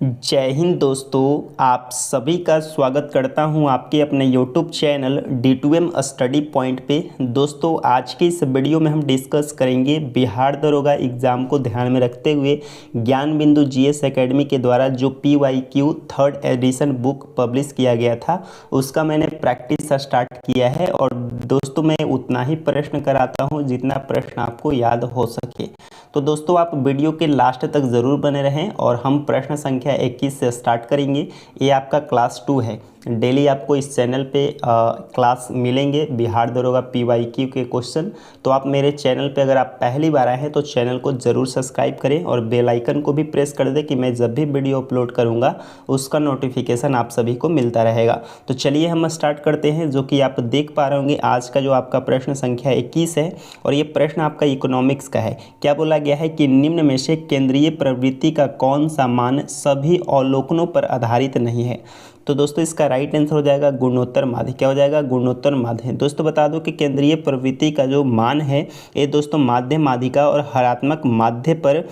जय हिंद दोस्तों, आप सभी का स्वागत करता हूं आपके अपने YouTube channel D2M study point पे। दोस्तों, आज के इस वीडियो में हम डिस्कस करेंगे बिहार दरोगा एग्ज़ाम को ध्यान में रखते हुए ज्ञान बिंदु GS एकेडमी के द्वारा जो PYQ third edition book publish किया गया था उसका मैंने प्रैक्टिस स्टार्ट किया है। और दोस्तों, मैं उतना ही प्रश्न कराता हूँ जितना प्रश्न आपको याद हो सके। तो दोस्तों, आप वीडियो के लास्ट तक ज़रूर बने रहें और हम प्रश्न संख्या 21 से स्टार्ट करेंगे। ये आपका क्लास 2 है। डेली आपको इस चैनल पे क्लास मिलेंगे बिहार दरोगा PYQ के क्वेश्चन। तो आप मेरे चैनल पे अगर आप पहली बार आए हैं तो चैनल को ज़रूर सब्सक्राइब करें और बेल आइकन को भी प्रेस कर दें कि मैं जब भी वीडियो अपलोड करूँगा उसका नोटिफिकेशन आप सभी को मिलता रहेगा। तो चलिए हम स्टार्ट करते हैं। जो कि आप देख पा रहे होंगे आज का जो आपका प्रश्न संख्या 21 है और ये प्रश्न आपका इकोनॉमिक्स का है। क्या बोला गया है कि निम्न में से केंद्रीय प्रवृत्ति का कौन सा मान सभी अवलोकनों पर आधारित नहीं है। तो दोस्तों, इसका राइट आंसर हो जाएगा गुणोत्तर माध्य। क्या हो जाएगा? गुणोत्तर माध्य। दोस्तों, बता दो कि केंद्रीय प्रवृत्ति का जो मान है ये दोस्तों माध्य माध्यिका और हरात्मक माध्य पर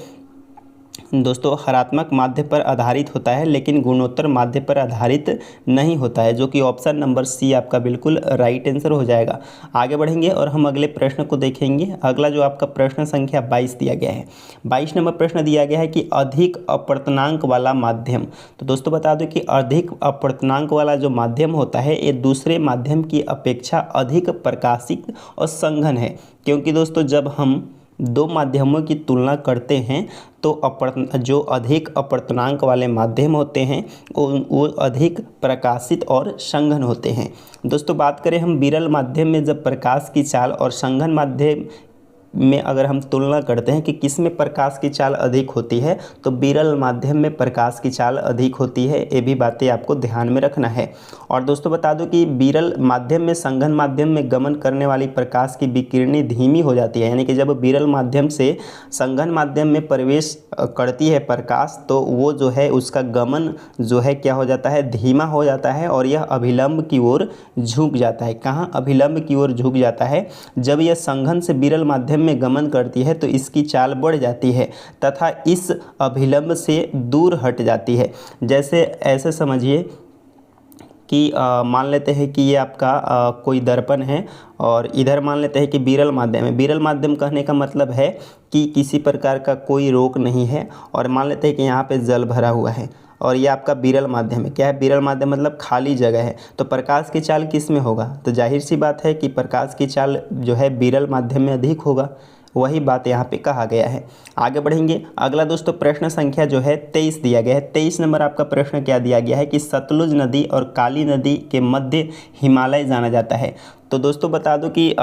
हरात्मक माध्य पर आधारित होता है, लेकिन गुणोत्तर माध्य पर आधारित नहीं होता है, जो कि ऑप्शन नंबर सी आपका बिल्कुल राइट आंसर हो जाएगा। आगे बढ़ेंगे और हम अगले प्रश्न को देखेंगे। अगला जो आपका प्रश्न संख्या 22 दिया गया है। 22 नंबर प्रश्न दिया गया है कि अधिक अपर्तनांक वाला माध्यम। तो दोस्तों, बता दो कि अधिक अपर्तनांक वाला जो माध्यम होता है ये दूसरे माध्यम की अपेक्षा अधिक प्रकाशित और सघन है। क्योंकि दोस्तों, जब हम दो माध्यमों की तुलना करते हैं तो जो अधिक अपर्तनांक वाले माध्यम होते हैं वो अधिक प्रकाशित और सघन होते हैं। दोस्तों, बात करें हम विरल माध्यम में जब प्रकाश की चाल और सघन माध्यम में अगर हम तुलना करते हैं कि किस में प्रकाश की चाल अधिक होती है तो विरल माध्यम में प्रकाश की चाल अधिक होती है। ये भी बातें आपको ध्यान में रखना है। और दोस्तों, बता दो कि विरल माध्यम में सघन माध्यम में गमन करने वाली प्रकाश की विकिरणी धीमी हो जाती है। यानी कि जब विरल माध्यम से सघन माध्यम में प्रवेश करती है प्रकाश तो वो जो है उसका गमन जो है क्या हो जाता है? धीमा हो जाता है और यह अभिलंब की ओर झुक जाता है। कहाँ अभिलंब की ओर झुक जाता है? जब यह सघन से विरल माध्यम में गमन करती है तो इसकी चाल बढ़ जाती है तथा इस अभिलंब से दूर हट जाती है। जैसे ऐसे समझिए कि मान लेते हैं कि ये आपका कोई दर्पण है और इधर मान लेते हैं कि विरल माध्यम है। विरल माध्यम कहने का मतलब है कि किसी प्रकार का कोई रोक नहीं है। और मान लेते हैं कि यहाँ पे जल भरा हुआ है और ये आपका विरल माध्यम है। क्या है विरल माध्यम? मतलब खाली जगह है। तो प्रकाश की चाल किस में होगा? तो जाहिर सी बात है कि प्रकाश की चाल जो है विरल माध्यम में अधिक होगा। वही बात यहाँ पे कहा गया है। आगे बढ़ेंगे। अगला दोस्तों प्रश्न संख्या जो है 23 दिया गया है। 23 नंबर आपका प्रश्न क्या दिया गया है कि सतलुज नदी और काली नदी के मध्य हिमालय जाना जाता है। तो दोस्तों, बता दो कि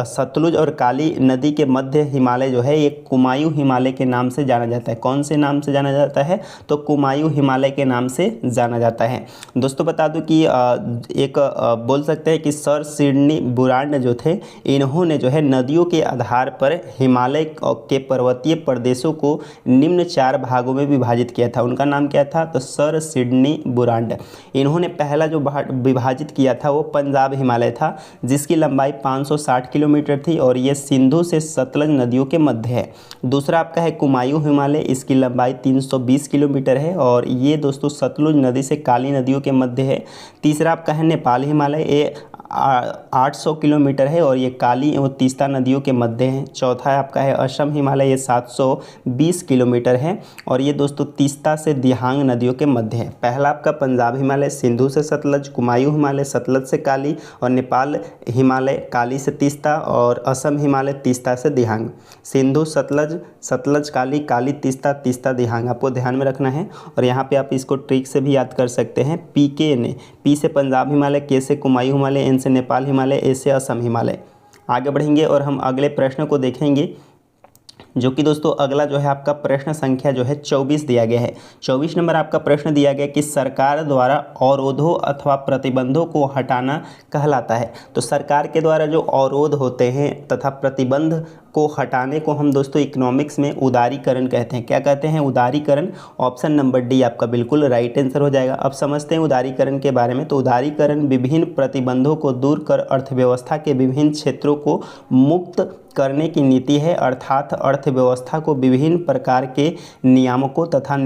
सतलुज और काली नदी के मध्य हिमालय जो है ये कुमायूं हिमालय के नाम से जाना जाता है। कौन से नाम से जाना जाता है? तो कुमायूं हिमालय के नाम से जाना जाता है। दोस्तों, बता दो कि बोल सकते हैं कि सर सिडनी बुरांड जो थे इन्होंने जो है नदियों के आधार पर हिमालय के पर्वतीय प्रदेशों को निम्न 4 भागों में विभाजित किया था। उनका नाम क्या था? तो सर सिडनी बुरांड। इन्होंने पहला जो विभाजित किया था वो पंजाब हिमालय था जिसकी लंबाई 560 किलोमीटर थी और ये सिंधु से सतलज नदियों के मध्य है। दूसरा आपका है कुमायूं हिमालय, इसकी लंबाई 320 किलोमीटर है और ये दोस्तों सतलुज नदी से काली नदियों के मध्य है। तीसरा आपका है नेपाल हिमालय, ये 800 किलोमीटर है और ये काली और तीस्ता नदियों के मध्य है। चौथा आपका है असम हिमालय, ये 720 किलोमीटर है और ये दोस्तों तीस्ता से दिहांग नदियों के मध्य है। पहला आपका पंजाब हिमालय सिंधु से सतलज, कुमायूं हिमालय सतलज से काली और नेपाल हिमालय काली से तीस्ता और असम हिमालय तीस्ता से दिहांग। सिंधु सतलज, सतलज काली, काली तीस्ता, तीस्ता दिहांग आपको ध्यान में रखना है। और यहाँ पे आप इसको ट्रिक से भी याद कर सकते हैं। पी से पंजाब हिमालय, के से कुमायूं हिमालय, एन से नेपाल हिमालय, ए से असम हिमालय। आगे बढ़ेंगे और हम अगले प्रश्न को देखेंगे जो कि दोस्तों अगला जो है आपका प्रश्न संख्या जो है 24 दिया गया है। 24 नंबर आपका प्रश्न दिया गया कि सरकार द्वारा अवरोधों अथवा प्रतिबंधों को हटाना कहलाता है। तो सरकार के द्वारा जो अवरोध होते हैं तथा प्रतिबंध को हटाने को हम दोस्तों इकोनॉमिक्स में उदारीकरण कहते हैं। क्या कहते हैं? उदारीकरण। ऑप्शन नंबर डी आपका बिल्कुल राइट आंसर हो जाएगा। अब समझते हैं उदारीकरण के बारे में। तो उदारीकरण विभिन्न प्रतिबंधों को दूर कर अर्थव्यवस्था के विभिन्न क्षेत्रों को मुक्त करने की नीति है। अर्थात अर्थव्यवस्था को विभिन्न प्रकार के नियामकों तथा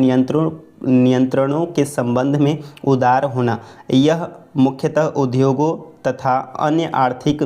नियंत्रणों के संबंध में उदार होना। यह मुख्यतः उद्योगों तथा अन्य आर्थिक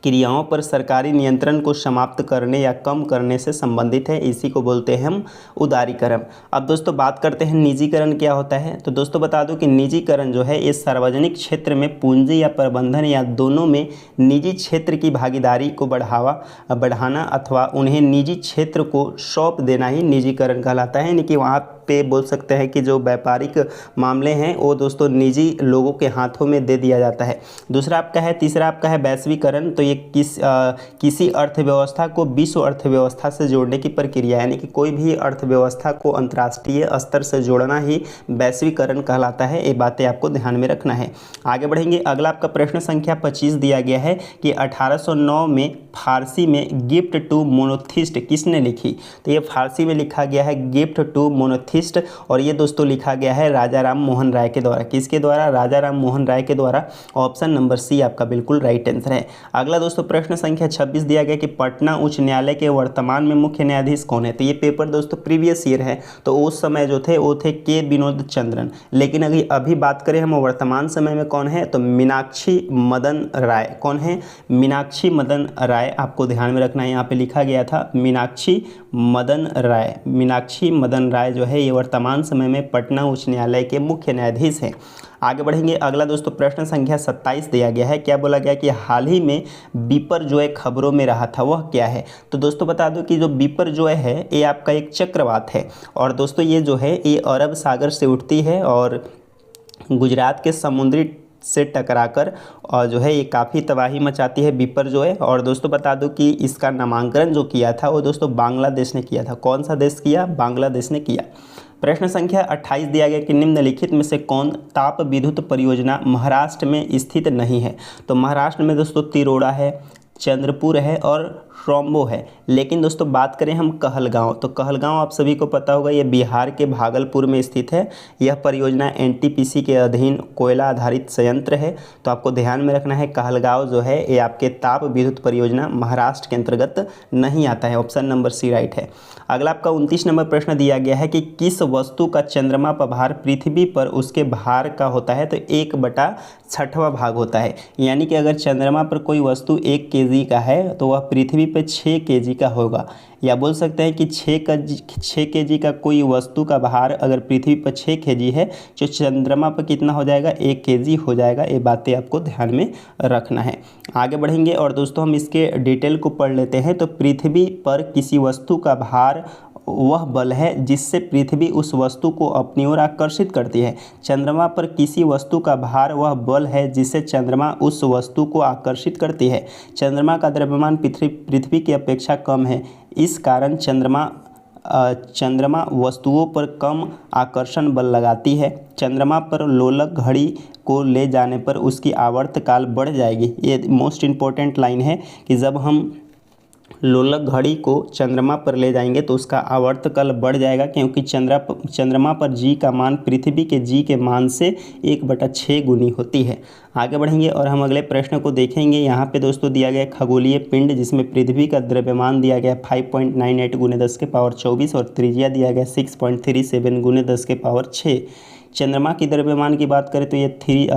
क्रियाओं पर सरकारी नियंत्रण को समाप्त करने या कम करने से संबंधित है। इसी को बोलते हैं हम उदारीकरण। अब दोस्तों बात करते हैं निजीकरण क्या होता है। तो दोस्तों बता दूं कि निजीकरण जो है ये सार्वजनिक क्षेत्र में पूंजी या प्रबंधन या दोनों में निजी क्षेत्र की भागीदारी को बढ़ाना अथवा उन्हें निजी क्षेत्र को सौंप देना ही निजीकरण कहलाता है। यानी कि वहाँ पे बोल सकते हैं कि जो व्यापारिक मामले हैं वो दोस्तों निजी लोगों के हाथों में दे दिया जाता है। दूसरा आपका है, तीसरा आपका है वैश्वीकरण। तो ये किसी अर्थव्यवस्था को विश्व अर्थव्यवस्था से जोड़ने की प्रक्रिया, यानी कि कोई भी अर्थव्यवस्था को अंतर्राष्ट्रीय स्तर से जोड़ना ही वैश्वीकरण कहलाता है। ये बातें आपको ध्यान में रखना है। आगे बढ़ेंगे। अगला आपका प्रश्न संख्या 25 दिया गया है कि 1809 में फारसी में गिफ्ट टू मोनोथिस्ट किसने लिखी। तो ये फारसी में लिखा गया है गिफ्ट टू मोनोथिस्ट, और ये दोस्तों लिखा गया है राजा राम मोहन राय के द्वारा। किसके द्वारा? राजा राम मोहन राय के द्वारा। ऑप्शन नंबर सी आपका बिल्कुल राइट आंसर है। अगला दोस्तों प्रश्न संख्या 26 दिया गया कि पटना उच्च न्यायालय के वर्तमान में मुख्य न्यायाधीश कौन है। तो ये पेपर दोस्तों प्रीवियस ईयर है, तो उस समय जो थे वो थे के विनोद चंद्रन। लेकिन अभी बात करें हम वर्तमान समय में कौन है, तो मीनाक्षी मदन राय। कौन है? मीनाक्षी मदन राय। आपको ध्यान में रखना है, यहाँ पे लिखा गया था मीनाक्षी मदन राय। मीनाक्षी मदन राय जो है ये वर्तमान समय में पटना उच्च न्यायालय के मुख्य न्यायाधीश हैं। आगे बढ़ेंगे। अगला दोस्तों प्रश्न संख्या 27 दिया गया है। क्या बोला गया कि हाल ही में बीपर जो है खबरों में रहा था, वह क्या है। तो दोस्तों बता दो कि जो बीपर जो है ये आपका एक चक्रवात है, और दोस्तों ये जो है ये अरब सागर से उठती है और गुजरात के समुद्री से टकराकर और जो है ये काफ़ी तबाही मचाती है बीपर जो है। और दोस्तों बता दूं कि इसका नामांकन जो किया था वो दोस्तों बांग्लादेश ने किया था। कौन सा देश किया? बांग्लादेश ने किया। प्रश्न संख्या 28 दिया गया कि निम्नलिखित में से कौन ताप विद्युत परियोजना महाराष्ट्र में स्थित नहीं है। तो महाराष्ट्र में दोस्तों तिरोड़ा है, चंद्रपुर है और ट्रॉम्बो है। लेकिन दोस्तों बात करें हम कहलगांव, तो कहलगांव आप सभी को पता होगा ये बिहार के भागलपुर में स्थित है। यह परियोजना एनटीपीसी के अधीन कोयला आधारित संयंत्र है। तो आपको ध्यान में रखना है कहलगांव जो है ये आपके ताप विद्युत परियोजना महाराष्ट्र के अंतर्गत नहीं आता है। ऑप्शन नंबर सी राइट है। अगला आपका 29 नंबर प्रश्न दिया गया है कि किस वस्तु का चंद्रमा पर भार पृथ्वी पर उसके भार का होता है। तो 1/6वां भाग होता है। यानी कि अगर चंद्रमा पर कोई वस्तु 1 kg का है तो वह पृथ्वी पे 6 kg का होगा। या बोल सकते हैं कि 6 kg का कोई वस्तु का भार अगर पृथ्वी पर 6 kg है तो चंद्रमा पर कितना हो जाएगा? 1 kg हो जाएगा। ये बातें आपको ध्यान में रखना है। आगे बढ़ेंगे और दोस्तों हम इसके डिटेल को पढ़ लेते हैं। तो पृथ्वी पर किसी वस्तु का भार वह बल है जिससे पृथ्वी उस वस्तु को अपनी ओर आकर्षित करती है। चंद्रमा पर किसी वस्तु का भार वह बल है जिससे चंद्रमा उस वस्तु को आकर्षित करती है। चंद्रमा का द्रव्यमान पृथ्वी की अपेक्षा कम है, इस कारण चंद्रमा वस्तुओं पर कम आकर्षण बल लगाती है। चंद्रमा पर लोलक घड़ी को ले जाने पर उसकी आवर्तकाल बढ़ जाएगी। ये मोस्ट इम्पोर्टेंट लाइन है कि जब हम लोलक घड़ी को चंद्रमा पर ले जाएंगे तो उसका आवर्तकाल बढ़ जाएगा, क्योंकि चंद्रमा पर जी का मान पृथ्वी के जी के मान से 1/6 गुनी होती है। आगे बढ़ेंगे और हम अगले प्रश्न को देखेंगे। यहाँ पे दोस्तों दिया गया खगोलीय पिंड जिसमें पृथ्वी का द्रव्यमान दिया गया 5.98 × 10⁻24 और त्रिज्या दिया गया 6.37 × 10⁻6। चंद्रमा की द्रव्यमान की बात करें तो ये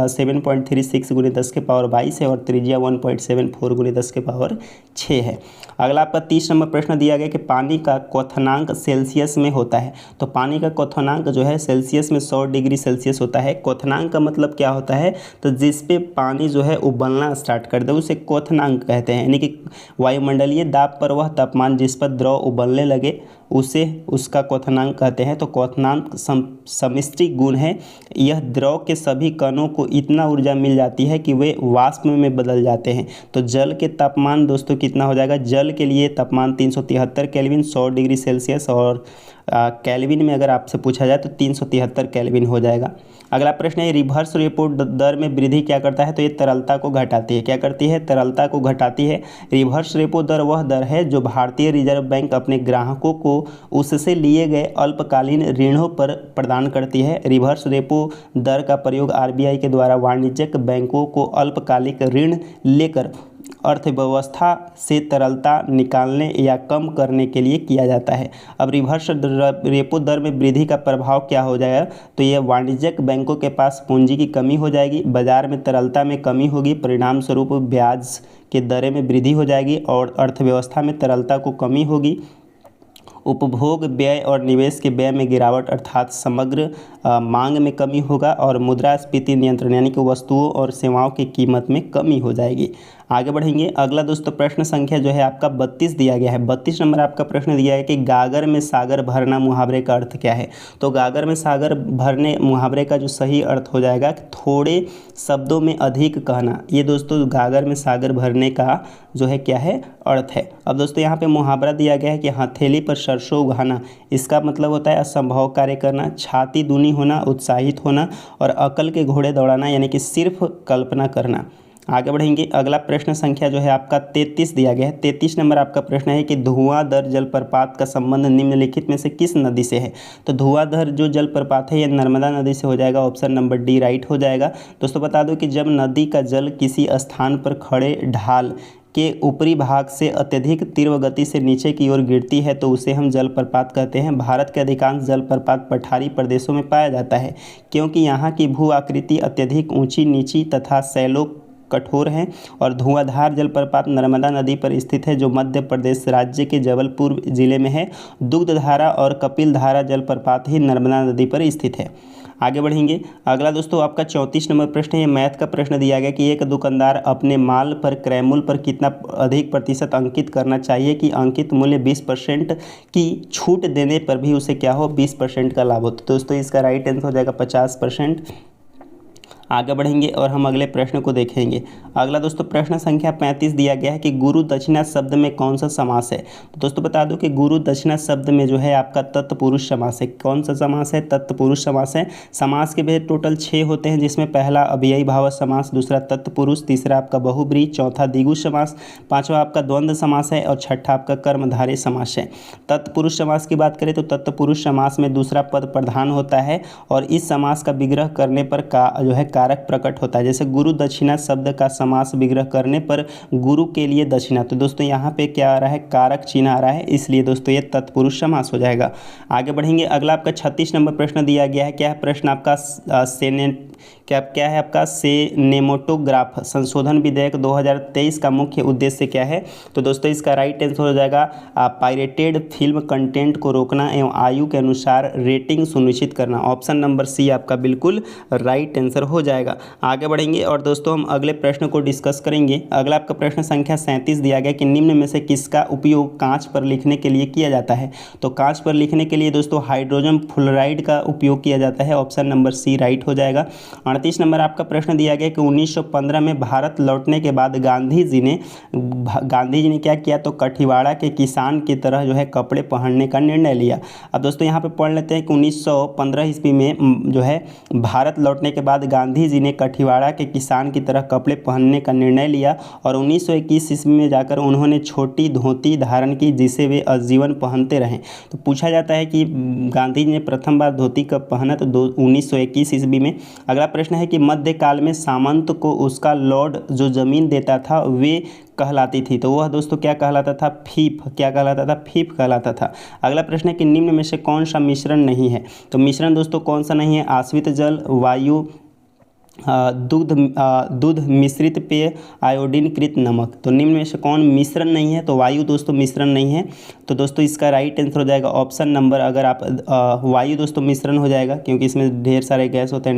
7.36 × 10⁻22 है और त्रिज्या 1.74 × 10⁻6 है। अगला आपका 30 नंबर प्रश्न दिया गया कि पानी का क्वथनांक सेल्सियस में होता है। तो पानी का क्वथनांक जो है सेल्सियस में 100 डिग्री सेल्सियस होता है। क्वथनांक का मतलब क्या होता है? तो जिस पे पानी जो है उबलना स्टार्ट कर दे उसे क्वथनांक कहते हैं। यानी कि वायुमंडलीय दाब पर वह तापमान जिस पर द्रव उबलने लगे उसे उसका क्वथनांक कहते हैं। तो क्वथनांक सम्मिश्री गुण है। यह द्रव के सभी कणों को इतना ऊर्जा मिल जाती है कि वे वाष्प में बदल जाते हैं। तो जल के तापमान दोस्तों कितना हो जाएगा? जल के लिए तापमान 373 केल्विन 100 डिग्री सेल्सियस, और केल्विन में अगर आपसे पूछा जाए तो 373 केल्विन हो जाएगा। अगला प्रश्न है रिवर्स रेपो दर में वृद्धि क्या करता है। तो ये तरलता को घटाती है। क्या करती है? तरलता को घटाती है। रिवर्स रेपो दर वह दर है जो भारतीय रिजर्व बैंक अपने ग्राहकों को उससे लिए गए अल्पकालीन ऋणों पर प्रदान करती है। रिवर्स रेपो दर का प्रयोग आरबीआई के द्वारा वाणिज्यिक बैंकों को अल्पकालिक ऋण लेकर अर्थव्यवस्था से तरलता निकालने या कम करने के लिए किया जाता है। अब रिवर्स रेपो दर में वृद्धि का प्रभाव क्या हो जाएगा, तो ये वाणिज्यिक बैंकों के पास पूंजी की कमी हो जाएगी, बाजार में तरलता में कमी होगी, परिणाम स्वरूप ब्याज के दरें में वृद्धि हो जाएगी और अर्थव्यवस्था में तरलता को कमी होगी। उपभोग व्यय और निवेश के व्यय में गिरावट अर्थात समग्र मांग में कमी होगा और मुद्रास्फीति नियंत्रण यानी कि वस्तुओं और सेवाओं की कीमत में कमी हो जाएगी। आगे बढ़ेंगे। अगला दोस्तों प्रश्न संख्या जो है आपका 32 दिया गया है। 32 नंबर आपका प्रश्न दिया है कि गागर में सागर भरना मुहावरे का अर्थ क्या है। तो गागर में सागर भरने मुहावरे का जो सही अर्थ हो जाएगा थोड़े शब्दों में अधिक कहना। ये दोस्तों गागर में सागर भरने का जो है क्या है अर्थ है। अब दोस्तों यहाँ पे मुहावरा दिया गया है कि हथेली पर सरसों उगाना, इसका मतलब होता है असंभव कार्य करना, छाती दूनी होना, उत्साहित होना और अकल के घोड़े दौड़ाना यानी कि सिर्फ कल्पना करना। आगे बढ़ेंगे। अगला प्रश्न संख्या जो है आपका 33 दिया गया है। 33 नंबर आपका प्रश्न है कि धुआंधार जलप्रपात का संबंध निम्नलिखित में से किस नदी से है। तो धुआंधार जो जलप्रपात है ये नर्मदा नदी से हो जाएगा, ऑप्शन नंबर डी राइट हो जाएगा। दोस्तों बता दो कि जब नदी का जल किसी स्थान पर खड़े ढाल के ऊपरी भाग से अत्यधिक तीव्र गति से नीचे की ओर गिरती है तो उसे हम जलप्रपात कहते हैं। भारत के अधिकांश जलप्रपात पठारी प्रदेशों में पाया जाता है क्योंकि यहाँ की भू आकृति अत्यधिक ऊंची नीची तथा शैलों कठोर हैं और धुआंधार जलप्रपात नर्मदा नदी पर स्थित है जो मध्य प्रदेश राज्य के जबलपुर जिले में है। दुग्धधारा और कपिलधारा जलप्रपात ही नर्मदा नदी पर स्थित है। आगे बढ़ेंगे। अगला दोस्तों आपका 34 नंबर प्रश्न है। मैथ का प्रश्न दिया गया कि एक दुकानदार अपने माल पर क्रय मूल्य पर कितना अधिक प्रतिशत अंकित करना चाहिए कि अंकित मूल्य 20% की छूट देने पर भी उसे क्या हो 20% का लाभ हो। तो दोस्तों इसका राइट आंसर हो जाएगा 50%। आगे बढ़ेंगे और हम अगले प्रश्न को देखेंगे। अगला दोस्तों प्रश्न संख्या 35 दिया गया है कि गुरु दक्षिणा शब्द में कौन सा समास है। तो दोस्तों बता दो कि गुरु दक्षिणा शब्द में जो है आपका तत्पुरुष समास है। कौन सा समास है, तत्पुरुष समास है। समास के भेद टोटल 6 होते हैं जिसमें पहला अव्ययी भाव समास, दूसरा तत्पुरुष, तीसरा आपका बहुब्रीहि, चौथा द्विगु समास, पांचवा आपका द्वंद्व समास है और छठा आपका कर्मधारय समास है। तत्पुरुष समास की बात करें तो तत्पुरुष समास में दूसरा पद प्रधान होता है और इस समास का विग्रह करने पर का जो है कारक प्रकट होता है। जैसे गुरु दक्षिणा शब्द का समास विग्रह करने पर गुरु के लिए दक्षिणा, तो दोस्तों यहाँ पे क्या आ रहा है कारक चिन्ह आ रहा है, इसलिए दोस्तों ये तत्पुरुष समास हो जाएगा। आगे बढ़ेंगे। अगला आपका 36 नंबर प्रश्न दिया गया है। क्या है प्रश्न आपका क्या है आपका सिनेमेटोग्राफ संशोधन विधेयक 2023 का मुख्य उद्देश्य क्या है। तो दोस्तों इसका राइट आंसर हो जाएगा पायरेटेड फिल्म कंटेंट को रोकना एवं आयु के अनुसार रेटिंग सुनिश्चित करना। ऑप्शन नंबर सी आपका बिल्कुल राइट आंसर हो जाएगा। आगे बढ़ेंगे और दोस्तों हम अगले प्रश्न को डिस्कस करेंगे। अगला आपका प्रश्न संख्या 37 दिया गया कि निम्न में से किसका उपयोग कांच पर लिखने के लिए किया जाता है। तो कांच पर लिखने के लिए दोस्तों हाइड्रोजन फ्लोराइड का उपयोग किया जाता है, ऑप्शन नंबर सी राइट हो जाएगा। 38 नंबर आपका प्रश्न दिया गया कि 1915 में भारत लौटने के बाद गांधी जी ने क्या किया, तो कठिवाड़ा के किसान की तरह जो है कपड़े पहनने का निर्णय लिया। अब दोस्तों यहाँ पे पढ़ लेते हैं कि 1915 ईस्वी में जो है भारत लौटने के बाद गांधी जी ने कठिवाड़ा के किसान की तरह कपड़े पहनने का निर्णय लिया और 1921 ईस्वी में जाकर उन्होंने छोटी धोती धारण की जिसे वे आजीवन पहनते रहे। तो पूछा जाता है कि गांधी जी ने प्रथम बार धोती कब पहना, तो 1921 ईस्वी में। अगला प्रश्न है कि मध्यकाल में सामंत को उसका लॉर्ड जो जमीन देता था वे कहलाती थी, तो वह दोस्तों क्या कहलाता था, फीफ। क्या कहलाता था, फीफ कहलाता था। अगला प्रश्न है कि निम्न में से कौन सा मिश्रण नहीं है। तो मिश्रण दोस्तों कौन सा नहीं है, आश्रित जल, वायु, दूध मिश्रित पेय, आयोडीनकृत नमक। तो निम्न में से कौन मिश्रण नहीं है, तो वायु दोस्तों मिश्रण नहीं है। तो दोस्तों इसका राइट आंसर हो जाएगा ऑप्शन नंबर, अगर आप वायु दोस्तों मिश्रण हो जाएगा क्योंकि इसमें ढेर सारे गैस होते हैं,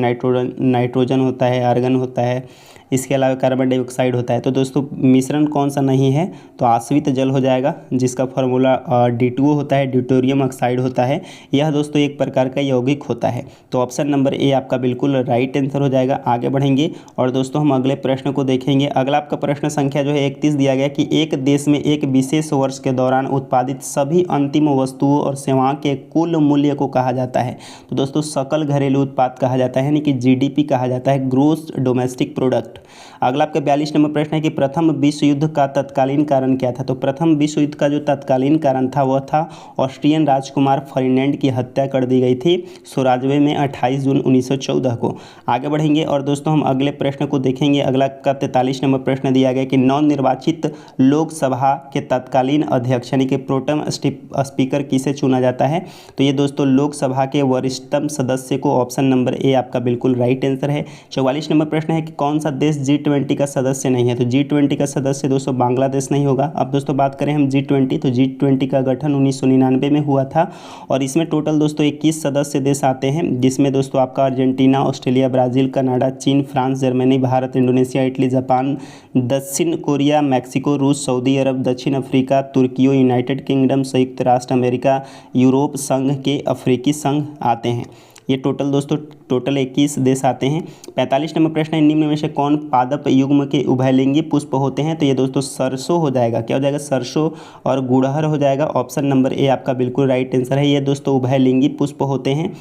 नाइट्रोजन होता है, आर्गन होता है, इसके अलावा कार्बन डाइऑक्साइड होता है। तो दोस्तों मिश्रण कौन सा नहीं है, तो आश्रित जल हो जाएगा जिसका फार्मूला D2O होता है, ड्यूटेरियम ऑक्साइड होता है। यह दोस्तों एक प्रकार का यौगिक होता है। तो ऑप्शन नंबर ए आपका बिल्कुल राइट आंसर हो जाएगा। आगे बढ़ेंगे और दोस्तों हम अगले प्रश्न को देखेंगे। अगला आपका प्रश्न संख्या जो है 31 दिया गया कि एक देश में एक विशेष वर्ष के दौरान उत्पादित सभी अंतिम वस्तुओं और सेवाओं के कुल मूल्य को कहा जाता है। तो दोस्तों सकल घरेलू उत्पाद कहा जाता है, यानी कि GDP कहा जाता है, ग्रोस डोमेस्टिक प्रोडक्ट। अगला आपका 42 नंबर प्रश्न है कि प्रथम विश्व युद्ध का तत्कालीन कारण क्या था। तो प्रथम विश्व युद्ध का जो तत्कालीन कारण था वह था ऑस्ट्रियन राजकुमार फर्डिनेंड की हत्या कर दी गई थी सोराजवे में 28 जून 1914 को। आगे बढ़ेंगे और दोस्तों हम अगले प्रश्न को देखेंगे। अगला का 43 नंबर प्रश्न दिया गया कि नवनिर्वाचित लोकसभा के तत्कालीन अध्यक्ष यानी कि प्रोटेम स्पीकर किसे चुना जाता है। तो ये दोस्तों लोकसभा के वरिष्ठतम सदस्य को, ऑप्शन नंबर ए आपका बिल्कुल राइट आंसर है। 44 नंबर प्रश्न है कि कौन सा देश G20 का सदस्य नहीं है। तो G20 का सदस्य दोस्तों बांग्लादेश नहीं होगा। अब दोस्तों बात करें हम G20, तो G20 का गठन 1999 में हुआ था और इसमें टोटल दोस्तों 21 सदस्य देश आते हैं, जिसमें दोस्तों आपका अर्जेंटीना, ऑस्ट्रेलिया, ब्राज़ील, कनाडा, चीन, France, Germany, Bharat, Indonesia, Italy, Japan, दक्षिण कोरिया, मैक्सिको, रूस, सऊदी अरब, दक्षिण अफ्रीका, तुर्की, यूनाइटेड किंगडम, संयुक्त राष्ट्र अमेरिका, यूरोप संघ के अफ्रीकी संघ आते हैं। ये टोटल 21 देश आते हैं। 45 नंबर प्रश्न है निम्न में से कौन पादप युग्म के उभयलिंगी पुष्प होते हैं। तो ये दोस्तों सरसों हो जाएगा। क्या हो जाएगा? सरसों और गुड़हल हो जाएगा। ऑप्शन नंबर ए आपका बिल्कुल राइट आंसर है। ये दोस्तों उभयलिंगी पुष्प होते हैं।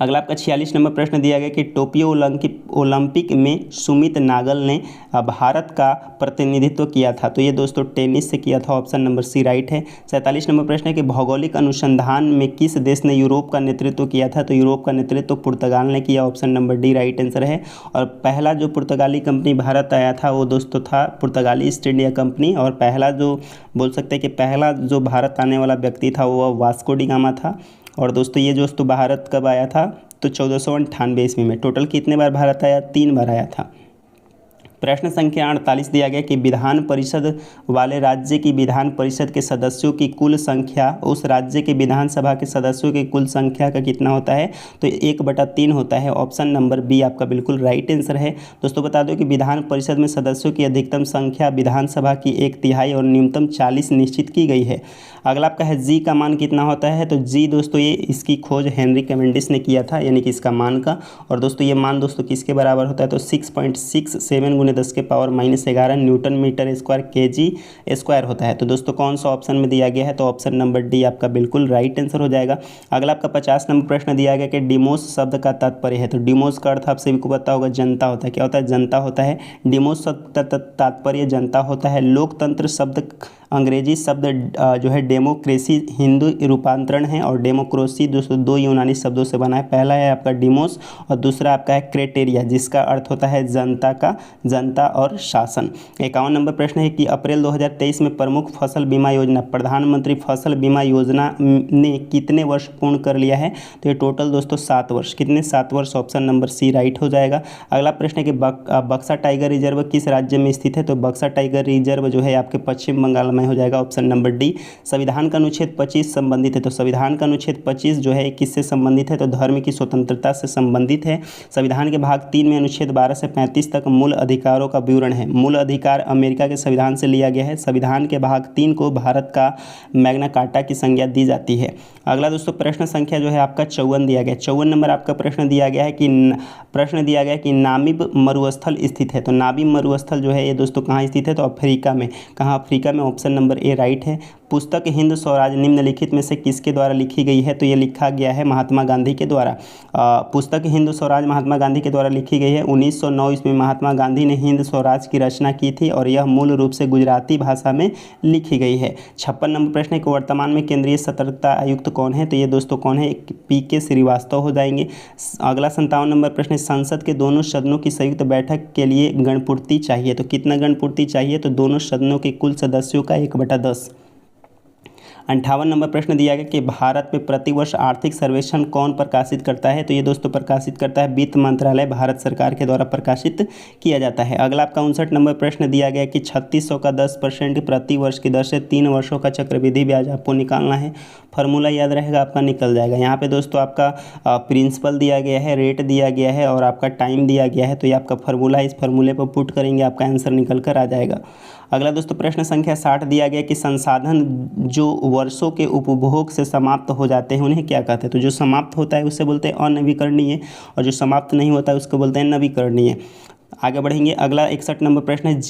अगला आपका 46 नंबर प्रश्न दिया गया कि टोक्यो ओलंपिक में सुमित नागल ने भारत का प्रतिनिधित्व किया था। तो ये दोस्तों टेनिस से किया था। ऑप्शन नंबर सी राइट है। 47 नंबर प्रश्न है कि भौगोलिक अनुसंधान में किस देश ने यूरोप का नेतृत्व किया था। तो यूरोप का नेतृत्व पुर्तगाल ने किया। Option number D right answer है। और पहला जो पुर्तगाली कंपनी भारत आया था वो दोस्तों था पुर्तगाली ईस्ट इंडिया कंपनी। और पहला जो बोल सकते हैं कि पहला जो भारत आने वाला व्यक्ति था वो वास्को डी गामा था। और दोस्तों ये दोस्तों भारत कब आया था? तो 1498 ईस्वी में। टोटल कितने बार भारत आया? 3 बार आया था। प्रश्न संख्या 48 दिया गया कि विधान परिषद वाले राज्य की विधान परिषद के सदस्यों की कुल संख्या उस राज्य के विधानसभा के सदस्यों की कुल संख्या का कितना होता है। तो 1/3 होता है। ऑप्शन नंबर बी आपका बिल्कुल राइट आंसर है। दोस्तों बता दो कि विधान परिषद में सदस्यों की अधिकतम संख्या विधानसभा की 1/3 और न्यूनतम 40 निश्चित की गई है। अगला आपका है जी का मान कितना होता है। तो जी दोस्तों ये इसकी खोज हेनरी कैवेंडिश ने किया था, यानी कि इसका मान का। और दोस्तों ये मान दोस्तों किसके बराबर होता है। तो 6.67 × 10⁻11 newton metre square kg square होता है। तो दोस्तों कौन सा ऑप्शन में दिया गया है। तो ऑप्शन नंबर डी आपका बिल्कुल राइट आंसर हो जाएगा। अगला आपका 50 नंबर प्रश्न दिया गया कि डिमोस शब्द का तात्पर्य है। तो डिमोस का अर्थ आप सभी को पता होगा जनता होता है। क्या होता है? जनता होता है। डिमोस शब्द का तात्पर्य जनता होता है। लोकतंत्र शब्द अंग्रेजी शब्द जो है डेमोक्रेसी हिंदू रूपांतरण है। और डेमोक्रेसी दोस्तों 2 यूनानी शब्दों से बना है। पहला है आपका डिमोस और दूसरा आपका है क्रेटेरिया, जिसका अर्थ होता है जनता और शासन। 51 नंबर प्रश्न है कि अप्रैल 2023 में प्रमुख फसल बीमा योजना प्रधानमंत्री फसल बीमा योजना ने कितने वर्ष पूर्ण कर लिया है। तो ये टोटल दोस्तों 7 वर्ष। कितने? 7 वर्ष। ऑप्शन नंबर सी राइट हो जाएगा। अगला प्रश्न है कि बक्सा टाइगर रिजर्व किस राज्य में स्थित है। तो बक्सा टाइगर रिजर्व जो है आपके पश्चिम बंगाल में हो जाएगा। Option number D. संविधान का अनुच्छेद 25 संबंधित है। तो संविधान का अनुच्छेद 25 जो है किससे संबंधित है। तो धर्म की स्वतंत्रता से संबंधित है। संविधान के भाग 3 में अनुच्छेद 12 से 35 तक मूल अधिकारों का विवरण है। मूल अधिकार अमेरिका के संविधान से लिया गया है। संविधान के भाग 3 को भारत का मैग्ना कार्टा की संज्ञा दी जाती है। अगला दोस्तों प्रश्न संख्या जो है आपका 54 दिया गया है। 54 नंबर आपका प्रश्न दिया गया है कि नामिब मरुस्थल स्थित है। तो नामिब मरुस्थल जो है ये दोस्तों कहाँ स्थित है। तो अफ्रीका में। कहाँ? अफ्रीका में। ऑप्शन नंबर ए राइट है। पुस्तक हिंद स्वराज निम्नलिखित में से किसके द्वारा लिखी गई है। तो ये लिखा गया है महात्मा गांधी के द्वारा। पुस्तक हिंद स्वराज महात्मा गांधी के द्वारा लिखी गई है। 1909 ईस्वी में महात्मा गांधी ने हिंद स्वराज की रचना की थी और यह मूल रूप से गुजराती भाषा में लिखी गई है। 56 नंबर प्रश्न है कि वर्तमान में केंद्रीय सतर्कता आयुक्त कौन है। तो ये दोस्तों कौन है? PK श्रीवास्तव हो जाएंगे। अगला 57 नंबर प्रश्न है संसद के दोनों सदनों की संयुक्त बैठक के लिए गणपूर्ति चाहिए। तो कितना गणपूर्ति चाहिए। तो दोनों सदनों के कुल सदस्यों का 1/10। 58 नंबर प्रश्न दिया गया कि भारत में प्रतिवर्ष आर्थिक सर्वेक्षण कौन प्रकाशित करता है। तो ये दोस्तों प्रकाशित करता है वित्त मंत्रालय, भारत सरकार के द्वारा प्रकाशित किया जाता है। अगला आपका 59 नंबर प्रश्न दिया गया कि 3600 का 10% प्रति वर्ष की दर से 3 वर्षों का चक्रवृद्धि ब्याज आपको निकालना है। फार्मूला याद रहेगा आपका, निकल जाएगा। यहाँ पे दोस्तों आपका प्रिंसिपल दिया गया है, रेट दिया गया है और आपका टाइम दिया गया है। तो ये आपका फार्मूला, इस फार्मूले पर पुट करेंगे आपका आंसर निकल कर आ जाएगा। अगला दोस्तों प्रश्न संख्या 60 दिया गया कि संसाधन जो वर्षों के उपभोग से समाप्त हो जाते हैं उन्हें क्या कहते हैं। तो जो समाप्त होता है उससे बोलते हैं अनवीकरणीय और जो समाप्त नहीं होता है उसको बोलते हैं नवीकरणीय। आगे बढ़ेंगे। अगला 61 नंबर प्रश्न है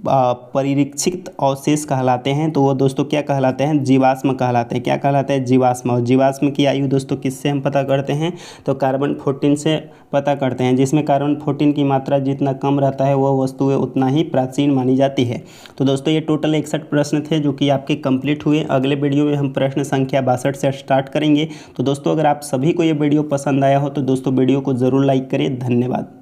परिरक्षित अवशेष कहलाते हैं, तो वो दोस्तों क्या कहलाते हैं, जीवाश्म कहलाते हैं। क्या कहलाते हैं, जीवाश्म। और जीवाश्म की आयु दोस्तों किससे हम पता करते हैं, तो कार्बन 14 से पता करते हैं। जिसमें कार्बन 14 की मात्रा जितना कम रहता है वह वस्तुएं उतना ही प्राचीन मानी जाती है। तो दोस्तों ये टोटल 61 प्रश्न थे जो कि आपके कंप्लीट हुए। अगले वीडियो में हम प्रश्न संख्या 62 से स्टार्ट करेंगे। तो दोस्तों अगर आप सभी को ये वीडियो पसंद आया हो तो दोस्तों वीडियो को ज़रूर लाइक करें। धन्यवाद।